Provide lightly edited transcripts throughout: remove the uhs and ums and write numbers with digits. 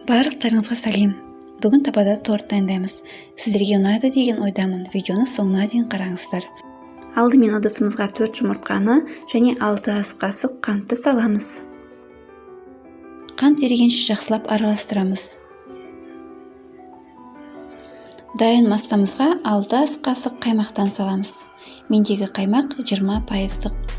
Барлықтарыңызға сәлем. Бүгін тапада торт дайындаймыз. Сіздерге ұнайды деген ойдамын. Видеоны соңына дейін қараңыздар. Алдымен ыдысымызға 4 жұмыртқаны және 6 ас қасық қантты саламыз. Қант ерігенше жақсылап араластырамыз. Дайын массамызға 6 ас қасық қаймақтан саламыз. Мендегі қаймақ 20%.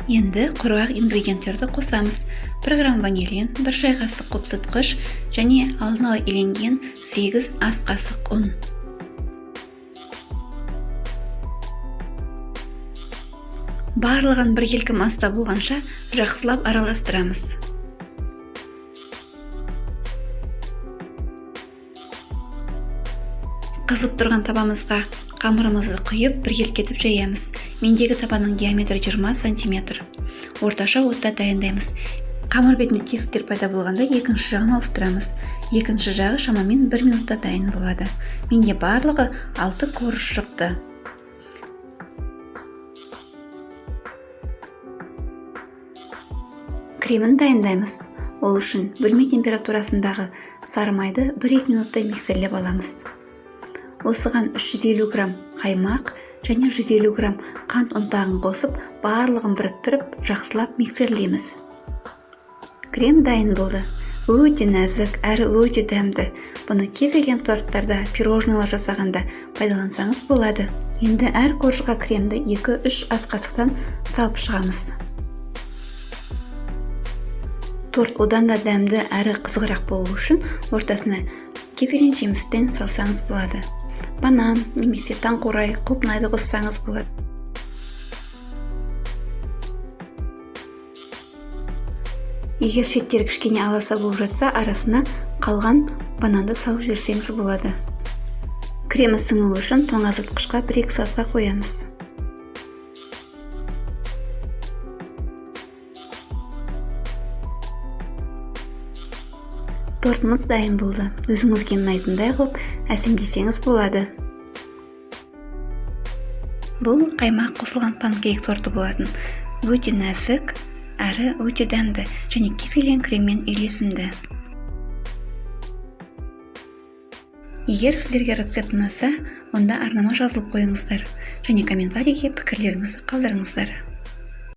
Енді құрғақ ингредиенттерді қосамыз. 1 грамм ванилин, 1 шай қасық қоқсытқыш және алдын ала еленген 8 ас қасық ұн. Барлығын біркелкі масса болғанша жақсылап араластырамыз. Қызып тұрған табамызға қамырымызды құйып біркелкетіп жаямыз. Мендегі табаның диаметрі 20 см. Орташа отта дайындаймыз. Қамыр бетінде тесіктер пайда болғанда екінші жағын ауыстырамыз. Екінші жағы шамамен 1 минутта дайын болады. Менде барлығы 6 корж шықты. Кремін дайындаймыз. Ол үшін бөлме температурасындағы сары майды 1-2 минутта миксерлеп аламыз. Осыған 350 грамм қаймақ және 150 грамм қант ұнтағын қосып, барлығын біріктіріп, жақсылап миксерлейміз. Крем дайын болды. Өте нәзік, әрі өте дәмді. Бұны кез келген торттарда, пирожныйлар жасағанда пайдалансаңыз болады. Енді әр коржға кремді 2-3 ас қасықтан салып шығамыз. Торт одан да дәмді әрі қызығырақ болу үшін ортасына кез келген жемістен салсаңыз болады. Банан немесе таңқурай, құлпынайды қоссаңыз болады. Егер шеттері кішкене аласа болып жатса, арасына қалған бананды салып жіберсеңіз болады. Кремі сіңу үшін тоңазытқышқа 1-2 сағатқа қоямыз. Тортымыз дайын болды. Өзіңізге ұнайтындай қылып әсемдесеңіз болады. Бұл қаймақ қосылған панкейк торты болатын. Өте нәзік, әрі өте дәмді және кез келген креммен үйлесімді. Егер сіздерге рецепт ұнаса, онда арнама жазылып қойыңыздар және комментарийге пікірлеріңізді қалдырыңыздар.